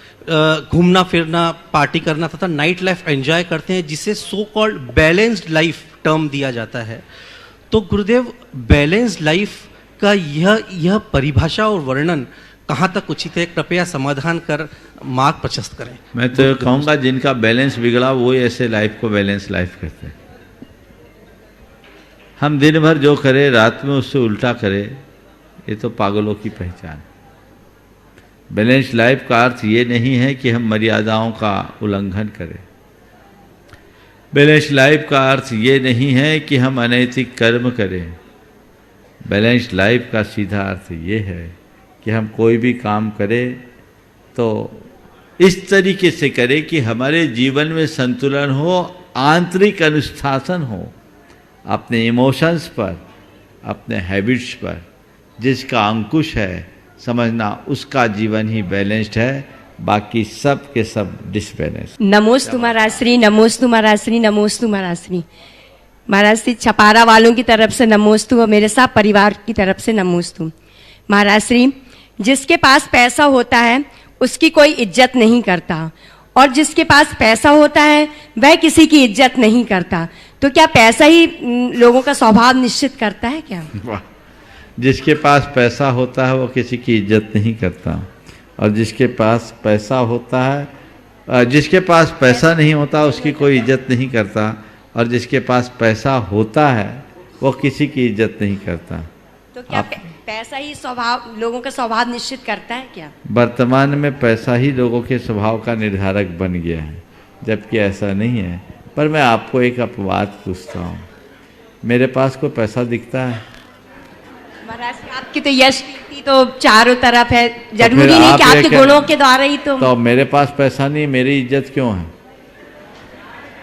घूमना फिरना पार्टी करना तथा नाइट लाइफ एंजॉय करते हैं, जिसे so called balanced life term दिया जाता है। तो गुरुदेव बैलेंस्ड लाइफ का यह परिभाषा और वर्णन कहाँ तक उचित है? कृपया समाधान कर मार्ग प्रशस्त करें। मैं तो कहूँगा जिनका बैलेंस बिगड़ा वो ऐसे लाइफ को बैलेंस लाइफ कहते हैं। हम दिन भर जो करें रात में उससे उल्टा करें, ये तो पागलों की पहचान। बैलेंस लाइफ का अर्थ ये नहीं है कि हम मर्यादाओं का उल्लंघन करें। बैलेंस लाइफ का अर्थ ये नहीं है कि हम अनैतिक कर्म करें। बैलेंस लाइफ का सीधा अर्थ ये है कि हम कोई भी काम करें तो इस तरीके से करें कि हमारे जीवन में संतुलन हो, आंतरिक अनुशासन हो। अपने इमोशंस पर, अपने हैबिट्स पर जिसका अंकुश है, समझना उसका जीवन ही बैलेंस्ड है, बाकी सब के सब डिसबैलेंस। नमोस्तु महाराज श्री, नमोस्तु महाराज श्री, नमोस्तु महाराज श्री। महाराज श्री छपारा वालों की तरफ से नमोस्तु और मेरे साथ परिवार की तरफ से नमोस्तु। महाराज श्री, जिसके पास पैसा होता है उसकी कोई इज्जत नहीं करता, और जिसके पास पैसा होता है वह किसी की इज्जत नहीं करता। तो क्या पैसा ही लोगों का स्वभाव निश्चित करता है क्या? वाह! जिसके पास पैसा होता है वो किसी की इज्जत नहीं करता, और जिसके पास पैसा होता है, जिसके पास पैसा नहीं होता उसकी कोई इज्जत नहीं करता, और जिसके पास पैसा होता है वो किसी की इज्जत नहीं करता। तो क्या पैसा ही स्वभाव लोगों का स्वभाव निश्चित करता है क्या? वर्तमान में पैसा ही लोगों के स्वभाव का निर्धारक बन गया है, जबकि ऐसा नहीं है। पर मैं आपको एक अपवाद पूछता हूँ, मेरे पास कोई पैसा दिखता है? महाराज आपकी तो यश कीर्ति पूंजी तो चारों तरफ है, जरूरी फिर नहीं आप कि ये आपके क्या- गुणों के द्वारा ही तो मेरे पास पैसा नहीं, मेरी इज्जत क्यों है?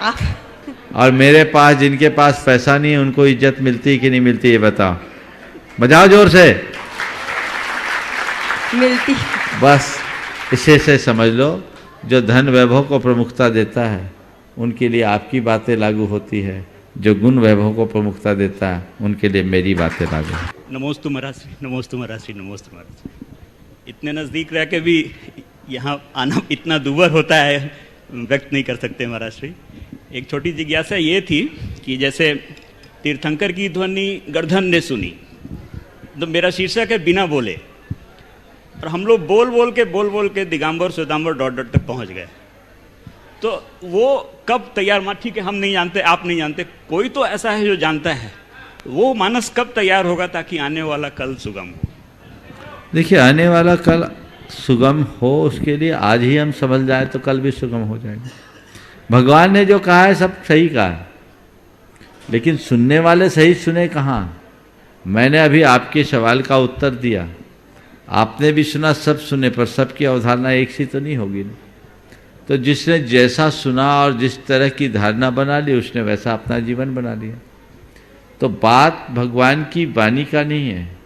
आप- और मेरे पास, जिनके पास पैसा नहीं है, उनको इज्जत मिलती कि नहीं मिलती, ये बताओ, बजाओ जोर से। मिलती। बस इसे से समझ लो, जो धन वैभव को प्रमुखता देता है उनके लिए आपकी बातें लागू होती है, जो गुण वैभव को प्रमुखता देता है उनके लिए मेरी बातें लागू है। नमोस्तु महाराज श्री, नमोस्तु महाराज श्री, नमोस्तु महाराज श्री। इतने नज़दीक रह के भी यहाँ आना इतना दूभर होता है, व्यक्त नहीं कर सकते महाराज श्री। एक छोटी जिज्ञासा ये थी कि जैसे तीर्थंकर की ध्वनि गर्धन ने सुनी, तो मेरा शीर्षक है बिना बोले, और हम लोग बोल बोल के दिगंबर श्वेतांबर डॉट तक पहुँच गए। तो वो कब तैयार, माँ ठीक है हम नहीं जानते, आप नहीं जानते, कोई तो ऐसा है जो जानता है, वो मानस कब तैयार होगा ताकि आने वाला कल सुगम हो? देखिए, आने वाला कल सुगम हो उसके लिए आज ही हम समझ जाए तो कल भी सुगम हो जाएगा। भगवान ने जो कहा है सब सही कहा है, लेकिन सुनने वाले सही सुने कहाँ? मैंने अभी आपके सवाल का उत्तर दिया, आपने भी सुना, सब सुने, पर सबकी अवधारणा एक सी तो नहीं होगी ना। तो जिसने जैसा सुना और जिस तरह की धारणा बना ली, उसने वैसा अपना जीवन बना लिया। तो बात भगवान की वाणी का नहीं है,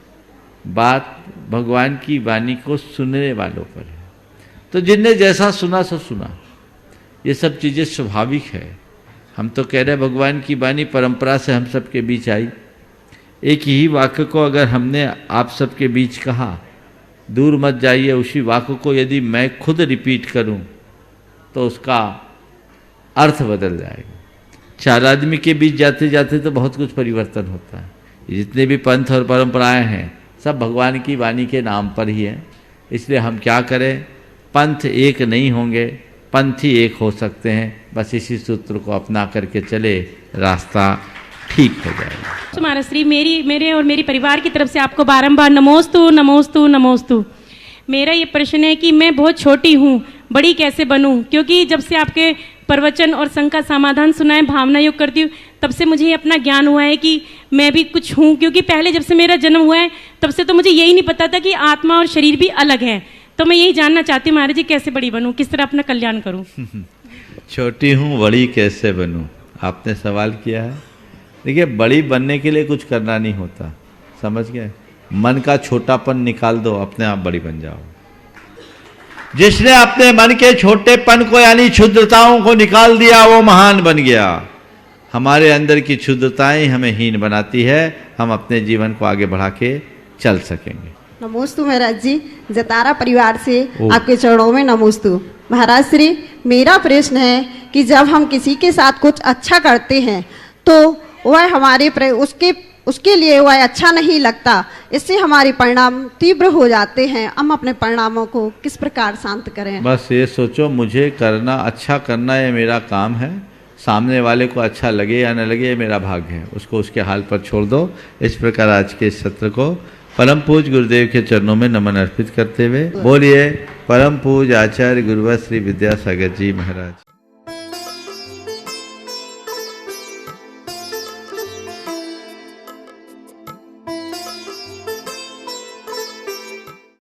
बात भगवान की वाणी को सुनने वालों पर है। तो जिनने जैसा सुना सो सुना, ये सब चीज़ें स्वाभाविक है। हम तो कह रहे हैं भगवान की वाणी परंपरा से हम सबके बीच आई। एक ही वाक्य को अगर हमने आप सबके बीच कहा, दूर मत जाइए, उसी वाक्य को यदि मैं खुद रिपीट करूं तो उसका अर्थ बदल जाएगा। चार आदमी के बीच जाते जाते तो बहुत कुछ परिवर्तन होता है। जितने भी पंथ और परंपराएं हैं सब भगवान की वाणी के नाम पर ही हैं। इसलिए हम क्या करें, पंथ एक नहीं होंगे, पंथ ही एक हो सकते हैं। बस इसी सूत्र को अपना करके चले, रास्ता ठीक हो जाएगा। महाराज श्री, मेरे और मेरी परिवार की तरफ से आपको बारंबार नमोस्तु नमोस्तु नमोस्तु। मेरा ये प्रश्न है कि मैं बहुत छोटी हूँ, बड़ी कैसे बनूं? क्योंकि जब से आपके प्रवचन और संघ का समाधान सुना है, भावना योग करती हूँ, तब से मुझे अपना ज्ञान हुआ है कि मैं भी कुछ हूँ। क्योंकि पहले जब से मेरा जन्म हुआ है तब से तो मुझे यही नहीं पता था कि आत्मा और शरीर भी अलग है। तो मैं यही जानना चाहती हूँ महाराज जी, कैसे बड़ी बनूं, किस तरह अपना कल्याण करूं? छोटी हूँ, बड़ी कैसे बनूं, आपने सवाल किया है। देखिए, बड़ी बनने के लिए कुछ करना नहीं होता, समझ गए? मन का छोटापन निकाल दो, अपने आप बड़ी बन जाओ। जिसने अपने मन के छोटेपन को यानी क्षुद्रताओं को निकाल दिया, वो महान बन गया। हमारे अंदर की क्षुद्रताएं हमें हीन बनाती है, हम अपने जीवन को आगे बढ़ा के चल सकेंगे। नमोस्तु महाराज जी, जतारा परिवार से आपके चरणों में नमोस्तु। महाराज श्री, मेरा प्रश्न है कि जब हम किसी के साथ कुछ अच्छा करते हैं तो वह हमारे उसके लिए वह अच्छा नहीं लगता, इससे हमारे परिणाम तीव्र हो जाते हैं। हम अपने परिणामों को किस प्रकार शांत करें? बस ये सोचो, मुझे करना, अच्छा करना ये मेरा काम है, सामने वाले को अच्छा लगे या न लगे ये मेरा भाग्य है, उसको उसके हाल पर छोड़ दो। इस प्रकार आज के इस सत्र को परम पूज गुरुदेव के चरणों में नमन अर्पित करते हुए बोलिए परम पूज आचार्य गुरुवर श्री विद्यासागर जी महाराज।